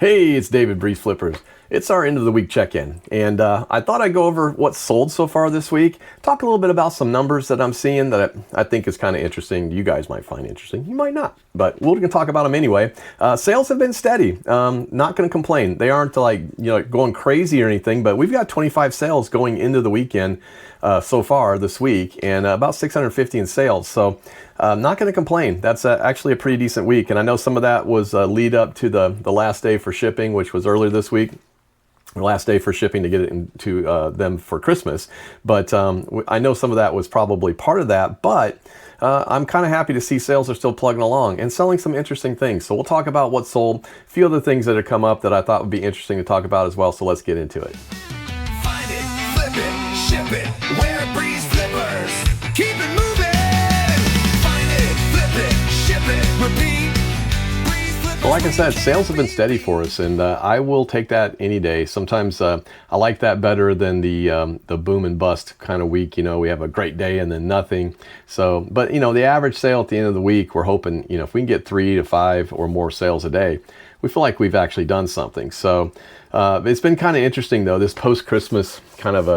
Hey, it's David, BreezeFlippers. It's our end of the week check-in, and I thought I'd go over what's sold so far this week, talk a little bit about some numbers that I'm seeing that I think is kind of interesting. You guys might find interesting, you might not, but we're going to talk about them anyway. Sales have been steady, not going to complain. They aren't like, going crazy or anything, but we've got 25 sales going into the weekend so far this week, and about 650 in sales, so not going to complain. That's actually a pretty decent week, and I know some of that was lead up to the last day for shipping, which was earlier this week. The last day for shipping to get it into them for Christmas, but I know some of that was probably part of that, but I'm kind of happy to see sales are still plugging along and selling some interesting things. So we'll talk about what's sold, a few other things that have come up that I thought would be interesting to talk about as well, so let's get into it. Find it, flip it, ship it, wear BreezeFlippers, keep it moving. Find it, flip it, ship it, repeat. Well, like I said, sales have been steady for us, and I will take that any day. Sometimes I like that better than the boom and bust kind of week. We have a great day and then nothing. So, but the average sale at the end of the week, we're hoping, if we can get 3 to 5 or more sales a day, we feel like we've actually done something. So it's been kind of interesting though, this post-Christmas kind of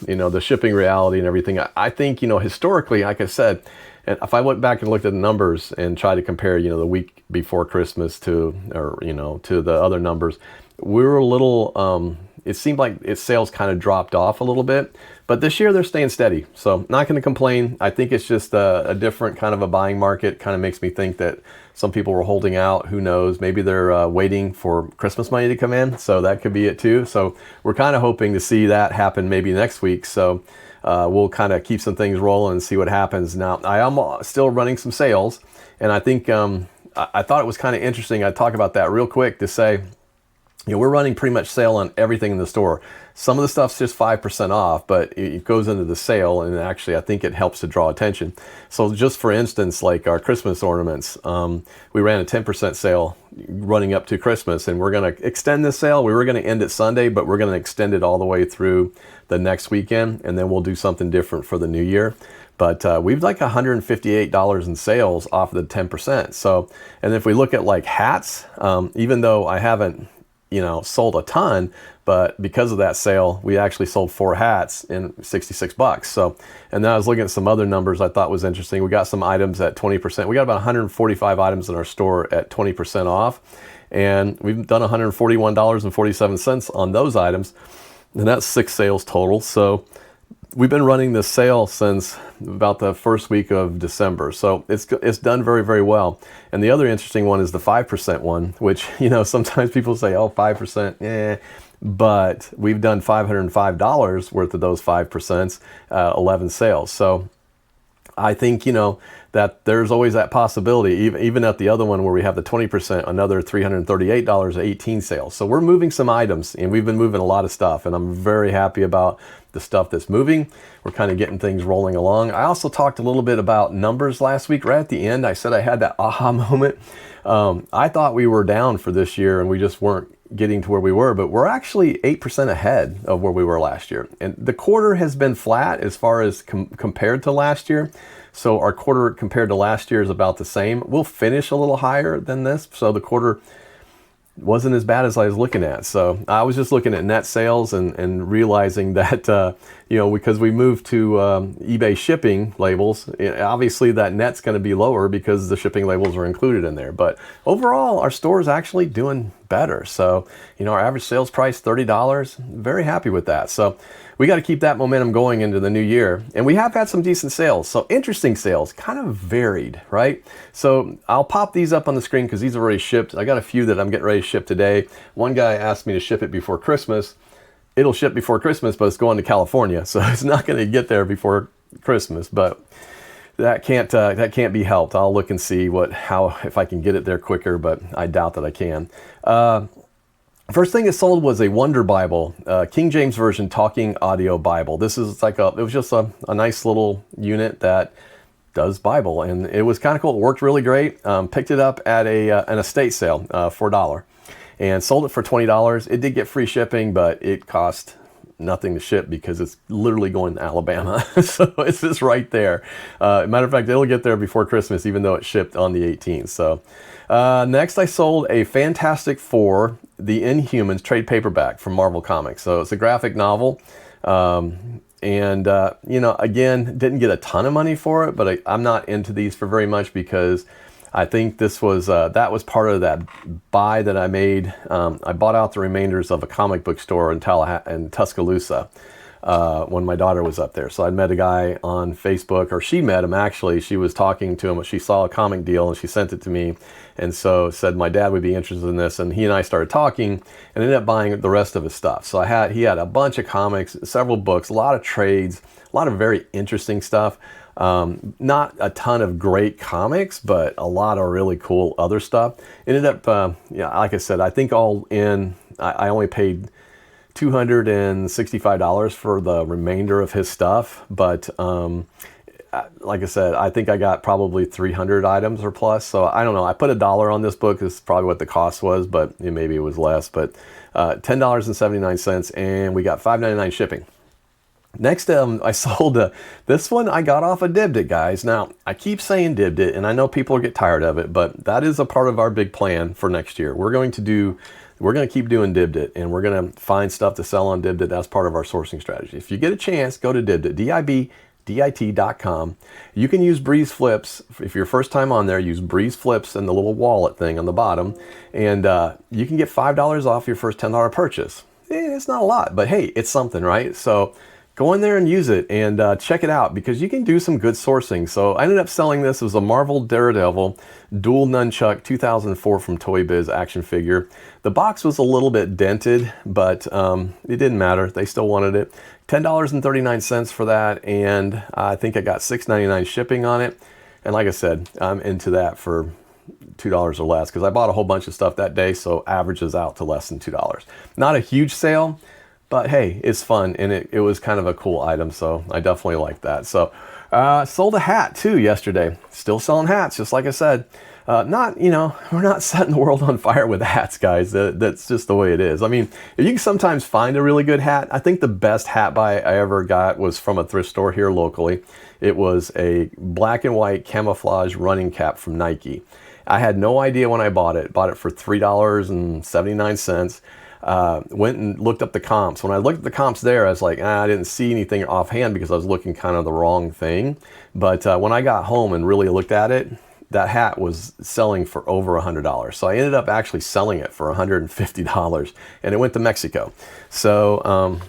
the shipping reality and everything. I think, historically, like I said, and if I went back and looked at the numbers and tried to compare, the week before Christmas to the other numbers, we were a little, it seemed like its sales kind of dropped off a little bit, but this year they're staying steady. So not going to complain. I think it's just a different kind of a buying market. Kind of makes me think that some people were holding out. Who knows? Maybe they're waiting for Christmas money to come in. So that could be it too. So we're kind of hoping to see that happen maybe next week. So we'll kind of keep some things rolling and see what happens. Now, I am still running some sales, and I think I thought it was kind of interesting. I'd talk about that real quick to say, we're running pretty much sale on everything in the store. Some of the stuff's just 5% off, but it goes into the sale, and actually I think it helps to draw attention. So just for instance, like our Christmas ornaments, we ran a 10% sale running up to Christmas, and we're going to extend this sale. We were going to end it Sunday, but we're going to extend it all the way through the next weekend, and then we'll do something different for the new year. But we've like $158 in sales off of the 10%. So, and if we look at like hats, even though I haven't sold a ton, but because of that sale, we actually sold 4 hats in $66. So, and then I was looking at some other numbers I thought was interesting. We got some items at 20%. We got about 145 items in our store at 20% off, and we've done $141.47 on those items, and that's 6 sales total. So we've been running this sale since about the first week of December. So it's done very, very well. And the other interesting one is the 5% one, which, sometimes people say, oh, 5%, but we've done $505 worth of those 5%, 11 sales. So I think, that there's always that possibility, even at the other one where we have the 20%, another $338, 18 sales. So we're moving some items, and we've been moving a lot of stuff, and I'm very happy about the stuff that's moving. We're kind of getting things rolling along. I also talked a little bit about numbers last week. Right at the end, I said I had that aha moment. I thought we were down for this year, and we just weren't getting to where we were, but we're actually 8% ahead of where we were last year. And the quarter has been flat as far as compared to last year. So our quarter compared to last year is about the same. We'll finish a little higher than this. So the quarter wasn't as bad as I was looking at. So I was just looking at net sales and realizing that, because we moved to eBay shipping labels, obviously that net's going to be lower because the shipping labels are included in there. But overall, our store is actually doing better. So, our average sales price, $30, very happy with that. So we got to keep that momentum going into the new year. And we have had some decent sales. So interesting sales, kind of varied, right? So I'll pop these up on the screen because these are already shipped. I got a few that I'm getting ready to ship today. One guy asked me to ship it before Christmas. It'll ship before Christmas, but it's going to California. So it's not going to get there before Christmas, but that can't be helped. I'll look and see if I can get it there quicker, but I doubt that I can. First thing it sold was a Wonder Bible, King James Version Talking Audio Bible. This is it was just a nice little unit that does Bible, and it was kind of cool. It worked really great. Picked it up at an estate sale for $1 and sold it for $20. It did get free shipping, but it cost nothing to ship because it's literally going to Alabama. So it's just right there. Matter of fact, it'll get there before Christmas, even though it shipped on the 18th. So next I sold a Fantastic Four The Inhumans trade paperback from Marvel Comics. So it's a graphic novel. You know, again, didn't get a ton of money for it, but I'm not into these for very much because I think this was that was part of that buy that I made. I bought out the remainders of a comic book store in Tuscaloosa when my daughter was up there. So I met a guy on Facebook, or she met him actually. She was talking to him. She saw a comic deal and she sent it to me, and so said my dad would be interested in this. And he and I started talking and ended up buying the rest of his stuff. So he had a bunch of comics, several books, a lot of trades, a lot of very interesting stuff. Not a ton of great comics, but a lot of really cool other stuff. Ended up, yeah, like I said, I think all in, I only paid $265 for the remainder of his stuff. But like I said, I think I got probably 300 items or plus. So I don't know. I put $1 on this book. This is probably what the cost was, but maybe it was less. But $10.79, and we got $5.99 shipping. Next, I sold this one I got off of Dibbed It, guys. Now, I keep saying Dibbed It, and I know people get tired of it, but that is a part of our big plan for next year. We're going to keep doing Dibbed It, and we're going to find stuff to sell on Dibbed It. That's part of our sourcing strategy. If you get a chance, go to Dibbed It, DIBDIT.com. You can use BreezeFlips. If you're first time on there, use BreezeFlips and the little wallet thing on the bottom, and you can get $5 off your first $10 purchase. It's not a lot, but hey, it's something, right? So go in there and use it and check it out, because you can do some good sourcing. So I ended up selling this. It was a Marvel Daredevil dual nunchuck 2004 from Toy Biz action figure. The box was a little bit dented, but it didn't matter. They still wanted it. $10.39 for that, and I think I got $6.99 shipping on it. And like I said, I'm into that for $2 or less, because I bought a whole bunch of stuff that day, so averages out to less than $2. Not a huge sale, but hey, it's fun, and it was kind of a cool item, so I definitely like that. So sold a hat too yesterday. Still selling hats, just like I said. Not, you know, we're not setting the world on fire with hats, guys. That's just the way it is. I mean, you can sometimes find a really good hat. I think the best hat buy I ever got was from a thrift store here locally. It was a black and white camouflage running cap from Nike. I had no idea when I bought it. Bought it for $3.79. Went and looked up the comps. When I looked at the comps there, I was like, I didn't see anything offhand because I was looking kind of the wrong thing. But when I got home and really looked at it, that hat was selling for over $100. So I ended up actually selling it for $150, and it went to Mexico. So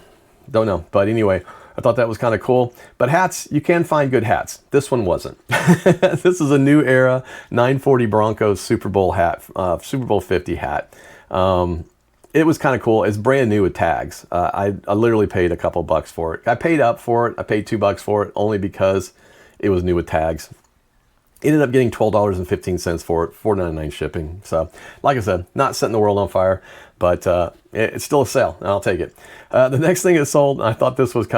don't know. But anyway, I thought that was kind of cool. But hats, you can find good hats. This one wasn't. This is a New Era 940 Broncos Super Bowl hat, Super Bowl 50 hat. It was kind of cool. It's brand new with tags. I literally paid a couple bucks for it. I paid up for it. I paid $2 for it only because it was new with tags. Ended up getting $12.15 for it, $4.99 shipping. So, like I said, not setting the world on fire, but it's still a sale, and I'll take it. The next thing it sold, I thought this was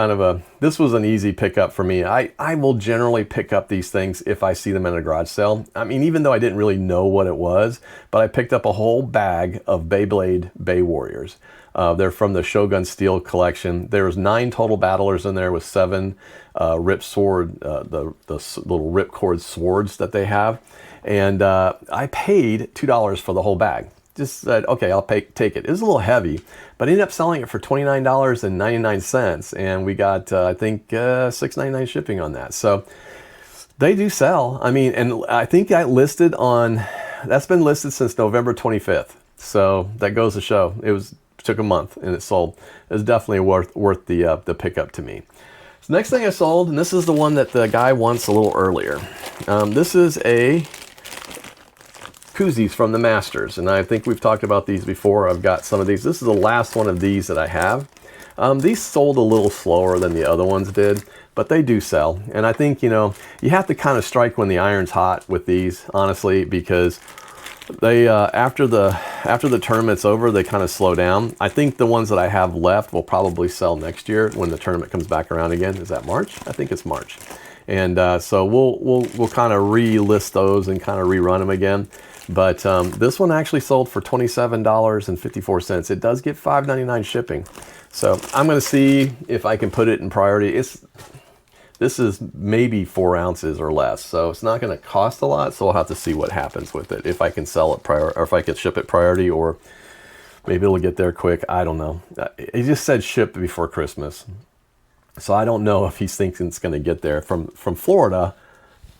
this was an easy pickup for me. I will generally pick up these things if I see them in a garage sale. I mean, even though I didn't really know what it was, but I picked up a whole bag of Beyblade Bay Warriors. They're from the Shogun Steel collection. There's 9 total battlers in there with 7 rip sword, the little ripcord swords that they have. And I paid $2 for the whole bag. Just said, okay, I'll take it. It was a little heavy, but I ended up selling it for $29.99. And we got, I think, $6.99 shipping on that. So they do sell. I mean, and I think that's been listed since November 25th. So that goes to show. Took a month and it sold. It was definitely worth the pickup to me. So next thing I sold, and this is the one that the guy wants a little earlier. This is a koozies from the Masters, and I think we've talked about these before. I've got some of these. This is the last one of these that I have. These sold a little slower than the other ones did, but they do sell. And I think, you know, you have to kind of strike when the iron's hot with these, honestly, because they after the tournament's over, they kind of slow down. I think the ones that I have left will probably sell next year when the tournament comes back around again. Is that March? I think it's March. And so we'll kind of relist those and kind of rerun them again. But this one actually sold for $27.54. It does get $5.99 shipping. So I'm going to see if I can put it in priority. This is maybe 4 ounces or less, so it's not going to cost a lot. So I'll have to see what happens with it, if I can sell it or if I can ship it priority, or Maybe it'll get there quick. I don't know. He just said ship before Christmas. So I don't know if he's thinking it's going to get there from Florida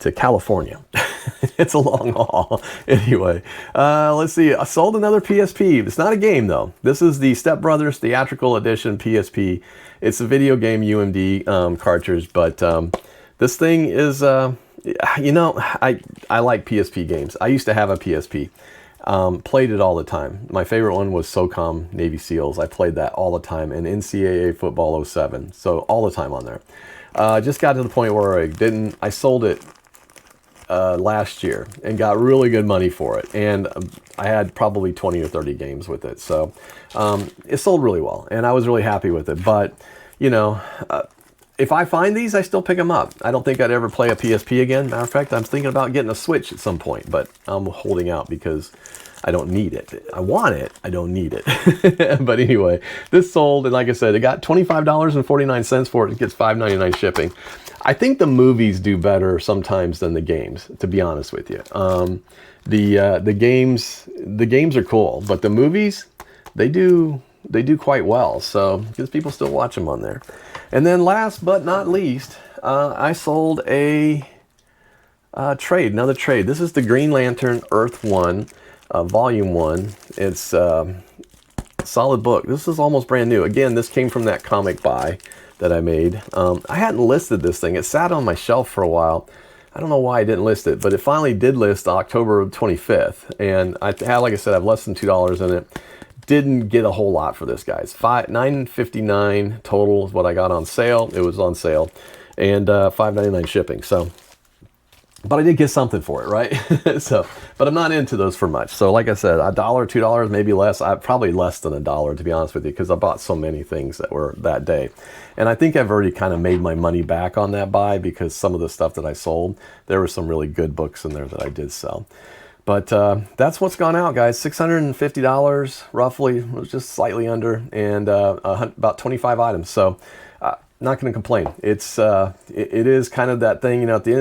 to California. It's a long haul. Anyway, let's see. I sold another PSP. It's not a game though. This is the Step Brothers Theatrical Edition PSP. It's a video game UMD cartridge, but this thing is, you know, I like PSP games. I used to have a PSP. Played it all the time. My favorite one was SOCOM Navy SEALs. I played that all the time, and NCAA Football 07. So all the time on there. Just got to the point where I sold it last year and got really good money for it. And I had probably 20 or 30 games with it. So it sold really well, and I was really happy with it. But, you know, if I find these, I still pick them up. I don't think I'd ever play a PSP again. Matter of fact, I'm thinking about getting a Switch at some point, but I'm holding out because I don't need it. I want it, I don't need it. But anyway, this sold, and like I said, it got $25.49 for it. It gets $5.99 shipping. I think the movies do better sometimes than the games, to be honest with you. The games are cool, but the movies, they do quite well. So because people still watch them on there. And then last but not least, I sold another trade. This is the Green Lantern Earth 1, Volume 1. It's a solid book. This is almost brand new. Again, this came from that comic buy that I made. I hadn't listed this thing. It sat on my shelf for a while. I don't know why I didn't list it, but it finally did list October 25th. And like I said, I have less than $2 in it. Didn't get a whole lot for this, guys. $9.59 total is what I got on sale. It was on sale, and $5.99 shipping. So, but I did get something for it, right? So, but I'm not into those for much. So, like I said, $1, $2, maybe less. Probably less than $1, to be honest with you, because I bought so many things that were that day. And I think I've already kind of made my money back on that buy, because some of the stuff that I sold, there were some really good books in there that I did sell. But that's what's gone out, guys. $650 roughly, it was just slightly under, and about 25 items. So not going to complain. It is kind of that thing, you know, at the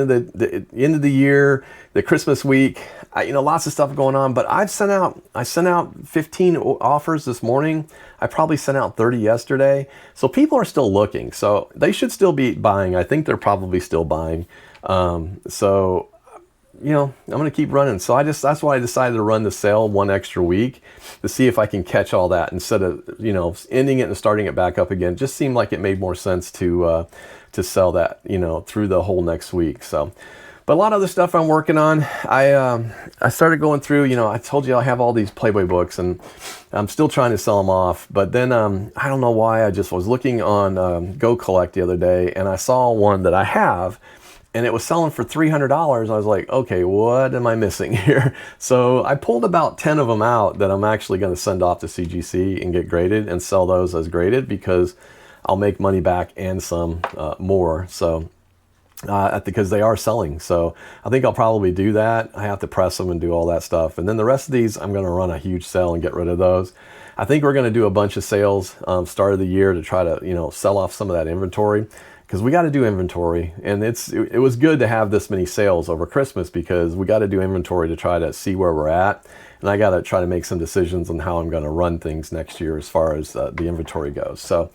end of the year, the Christmas week, you know, lots of stuff going on. But I sent out 15 offers this morning. I probably sent out 30 yesterday. So people are still looking. So they should still be buying. I think they're probably still buying. So, you know, I'm going to keep running. So that's why I decided to run the sale one extra week to see if I can catch all that instead of, you know, ending it and starting it back up again. It just seemed like it made more sense to sell that, you know, through the whole next week. So, but a lot of other stuff I'm working on. I started going through, you know, I told you I have all these Playboy books, and I'm still trying to sell them off. But then I don't know why, I just was looking on Go Collect the other day, and I saw one that I have, and it was selling for $300. I was like, okay, what am I missing here? So I pulled about 10 of them out that I'm actually going to send off to CGC and get graded and sell those as graded, because I'll make money back and some more. So because they are selling. So I think I'll probably do that. I have to press them and do all that stuff. And then the rest of these, I'm going to run a huge sale and get rid of those. I think we're going to do a bunch of sales start of the year to try to, you know, sell off some of that inventory, because we got to do inventory. And it was good to have this many sales over Christmas, because we got to do inventory to try to see where we're at. And I got to try to make some decisions on how I'm going to run things next year as far as the inventory goes. So,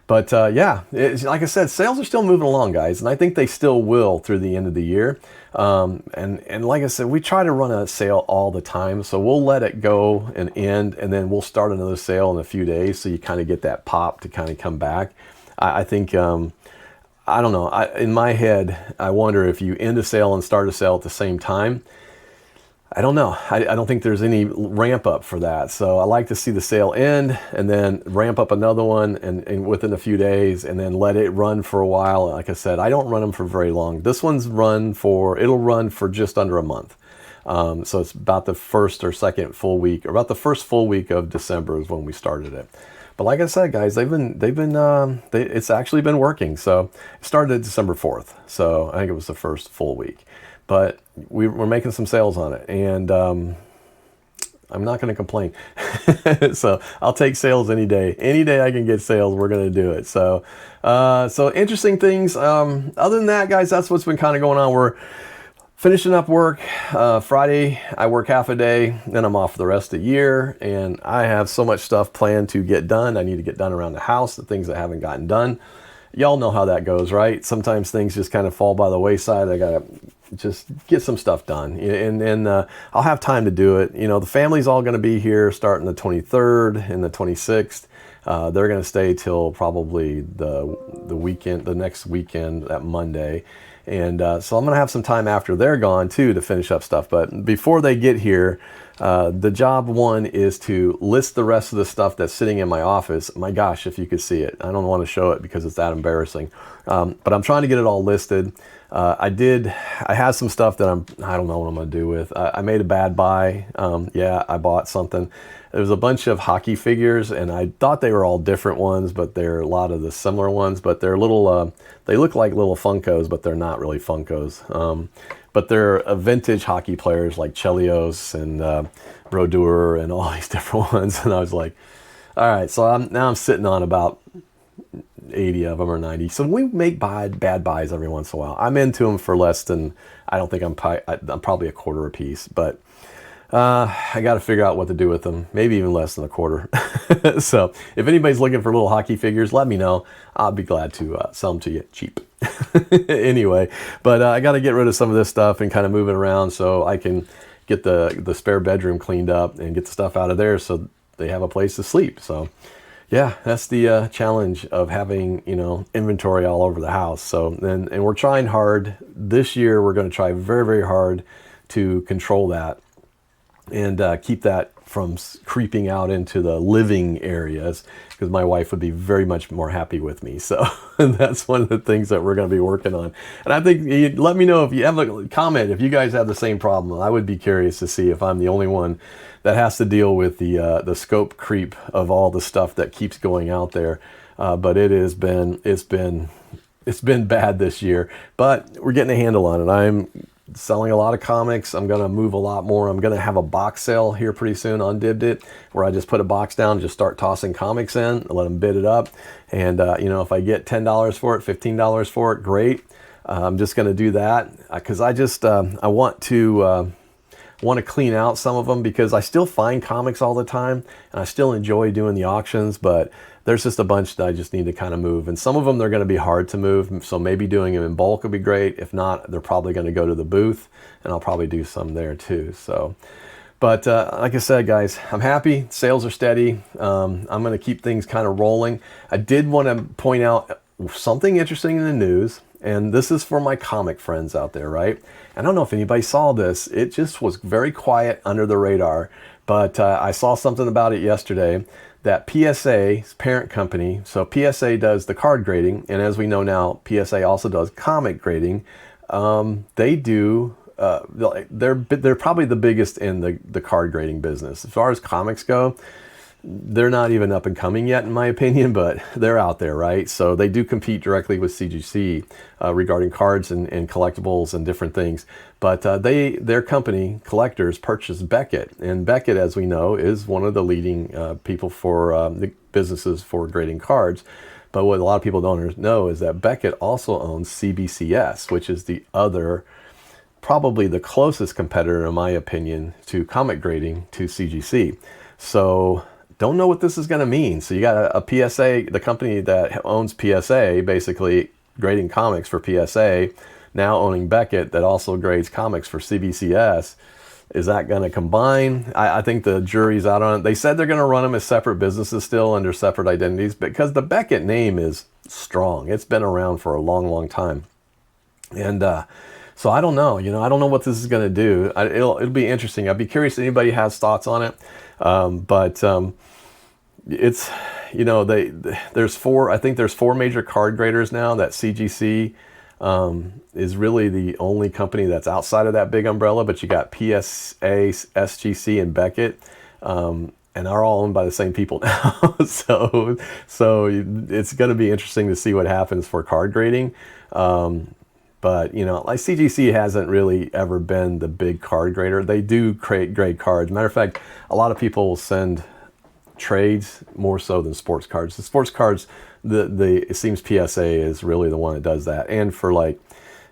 but yeah, like I said, sales are still moving along, guys. And I think they still will through the end of the year. And like I said, we try to run a sale all the time. So we'll let it go and end, and then we'll start another sale in a few days. So you kind of get that pop to kind of come back. I think, I don't know. In my head, I wonder if you end a sale and start a sale at the same time. I don't know. I don't think there's any ramp up for that. So I like to see the sale end and then ramp up another one and within a few days, and then let it run for a while. Like I said, I don't run them for very long. This one's it'll run for just under a month. So it's about the first or second full week, or about the first full week of December is when we started it. But like I said, guys, it's actually been working. So it started December 4th. So I think it was the first full week. But we're making some sales on it, and I'm not going to complain. So I'll take sales any day. Any day I can get sales, we're going to do it. So, so interesting things. Other than that, guys, that's what's been kind of going on. finishing up work. Friday, I work half a day, then I'm off for the rest of the year, and I have so much stuff planned to get done. I need to get done around the house, the things that haven't gotten done. Y'all know how that goes, right? Sometimes things just kind of fall by the wayside. I gotta just get some stuff done, and I'll have time to do it. You know, the family's all going to be here starting the 23rd and the 26th. They're going to stay till probably the weekend, the next weekend, that Monday. And so I'm going to have some time after they're gone too to finish up stuff. But before they get here, the job one is to list the rest of the stuff that's sitting in my office. My gosh, if you could see it. I don't want to show it because it's that embarrassing. But I'm trying to get it all listed. I had some stuff that I don't know what I'm going to do with. I made a bad buy. Yeah, I bought something. There was a bunch of hockey figures, and I thought they were all different ones, but they're a lot of the similar ones. But they're little, they look like little Funkos, but they're not really Funkos. But they're vintage hockey players like Chelios and Brodeur and all these different ones. And I was like, all right, so now I'm sitting on about 80 of them or 90. So we make bad buys every once in a while. I'm into them for less than, I don't think I'm probably a quarter a piece, but I got to figure out what to do with them. Maybe even less than a quarter. So if anybody's looking for little hockey figures, let me know. I'll be glad to sell them to you cheap. Anyway, but I got to get rid of some of this stuff and kind of move it around so I can get the spare bedroom cleaned up and get the stuff out of there so they have a place to sleep. So yeah, that's the challenge of having, you know, inventory all over the house. So and we're trying hard this year. We're going to try very, very hard to control that and keep that from creeping out into the living areas, because my wife would be very much more happy with me. So that's one of the things that we're going to be working on. And I think, let me know if you have a comment, if you guys have the same problem. I would be curious to see if I'm the only one that has to deal with the scope creep of all the stuff that keeps going out there. But it's been bad this year, but we're getting a handle on it. I'm selling a lot of comics. I'm going to move a lot more. I'm going to have a box sale here pretty soon on Dibdit, where I just put a box down, just start tossing comics in, let them bid it up. And, you know, if I get $10 for it, $15 for it, great. I'm just going to do that because I want to clean out some of them, because I still find comics all the time and I still enjoy doing the auctions, but there's just a bunch that I just need to kind of move. And some of them, they're going to be hard to move. So maybe doing them in bulk would be great. If not, they're probably going to go to the booth, and I'll probably do some there too. So, but like I said, guys, I'm happy. Sales are steady. I'm going to keep things kind of rolling. I did want to point out something interesting in the news, and this is for my comic friends out there, right? I don't know if anybody saw this. It just was very quiet under the radar, but I saw something about it yesterday, that PSA's parent company, so PSA does the card grading, and as we know now, PSA also does comic grading. They do, they're probably the biggest in the card grading business. As far as comics go, they're not even up and coming yet, in my opinion, but they're out there, right? So they do compete directly with CGC regarding cards and collectibles and different things. But their company, Collectors, purchased Beckett. And Beckett, as we know, is one of the leading people for the businesses for grading cards. But what a lot of people don't know is that Beckett also owns CBCS, which is the other, probably the closest competitor, in my opinion, to comic grading to CGC. So don't know what this is going to mean. So you got a PSA, the company that owns PSA, basically grading comics for PSA, now owning Beckett that also grades comics for CBCS. Is that going to combine? I think the jury's out on it. They said they're going to run them as separate businesses still under separate identities, because the Beckett name is strong. It's been around for a long, long time. And so I don't know. You know, I don't know what this is going to do. It'll be interesting. I'd be curious if anybody has thoughts on it. But it's, you know, there's four major card graders now. That CGC is really the only company that's outside of that big umbrella, but you got PSA, SGC, and Beckett, and they're all owned by the same people now. so it's going to be interesting to see what happens for card grading. But, you know, like CGC hasn't really ever been the big card grader. They do grade cards. Matter of fact, a lot of people will send trades more so than sports cards. The sports cards, it seems PSA is really the one that does that. And for, like,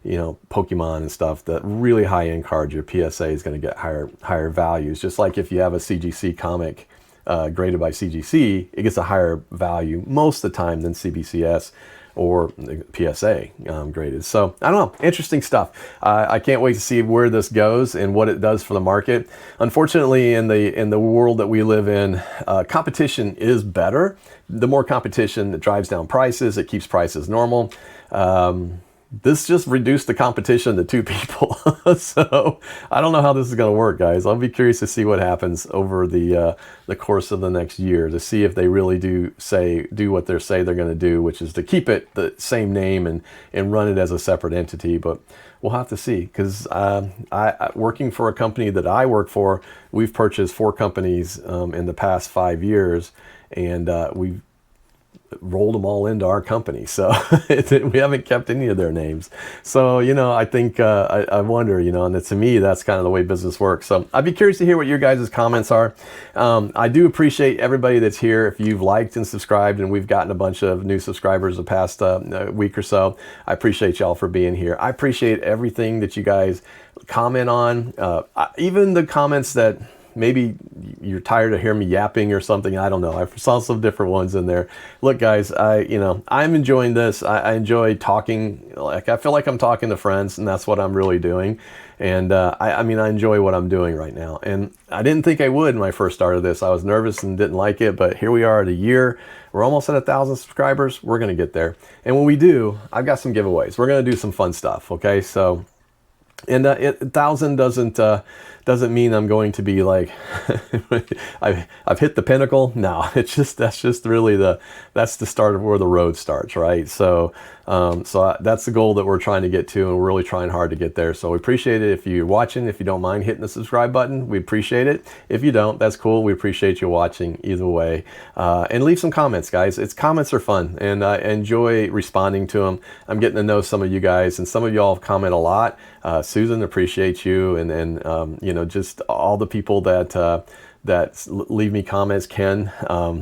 you know, Pokemon and stuff, the really high-end cards, your PSA is going to get higher values. Just like if you have a CGC comic graded by CGC, it gets a higher value most of the time than CBCS or PSA graded. So I don't know, interesting stuff. I can't wait to see where this goes and what it does for the market. Unfortunately, in the world that we live in, competition is better. The more competition, it drives down prices, it keeps prices normal. This just reduced the competition to 2 people. So I don't know how this is going to work, guys. I'll be curious to see what happens over the course of the next year, to see if they really do what they say they're going to do, which is to keep it the same name and run it as a separate entity. But we'll have to see, because I working for a company that I work for, we've purchased 4 companies in the past 5 years, and we've rolled them all into our company. So we haven't kept any of their names. So, you know, I think, I wonder, you know, and to me, that's kind of the way business works. So I'd be curious to hear what your guys' comments are. I do appreciate everybody that's here. If you've liked and subscribed, and we've gotten a bunch of new subscribers the past week or so, I appreciate y'all for being here. I appreciate everything that you guys comment on, even the comments that maybe you're tired of hearing me yapping or something. I don't know. I saw some different ones in there. Look, guys, I'm enjoying this. I enjoy talking. Like, I feel like I'm talking to friends, and that's what I'm really doing. And I enjoy what I'm doing right now. And I didn't think I would when I first started this. I was nervous and didn't like it, but here we are at a year. We're almost at 1,000 subscribers. We're going to get there. And when we do, I've got some giveaways. We're going to do some fun stuff. Okay. So, and 1,000 doesn't mean I'm going to be like, I've hit the pinnacle. No, that's just really that's the start of where the road starts, right? So that's the goal that we're trying to get to, and we're really trying hard to get there. So we appreciate it if you're watching. If you don't mind hitting the subscribe button, we appreciate it. If you don't, that's cool. We appreciate you watching either way. And leave some comments, guys. Comments are fun, and I enjoy responding to them. I'm getting to know some of you guys, and some of y'all comment a lot. Susan, appreciate you, and you know, just all the people that leave me comments. Ken,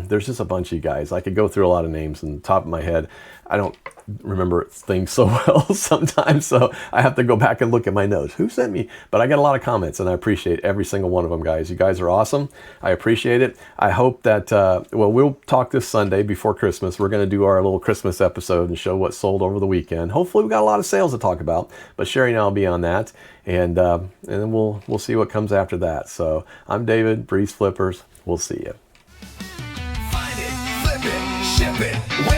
there's just a bunch of you guys. I could go through a lot of names on the top of my head. I don't remember things so well sometimes, so I have to go back and look at my notes. Who sent me? But I got a lot of comments, and I appreciate every single one of them, guys. You guys are awesome. I appreciate it. I hope that, we'll talk this Sunday before Christmas. We're going to do our little Christmas episode and show what sold over the weekend. Hopefully we got a lot of sales to talk about, but Sherry and I will be on that, and then we'll see what comes after that. So I'm David, BreezeFlippers. We'll see you. Find it, flip it, ship it.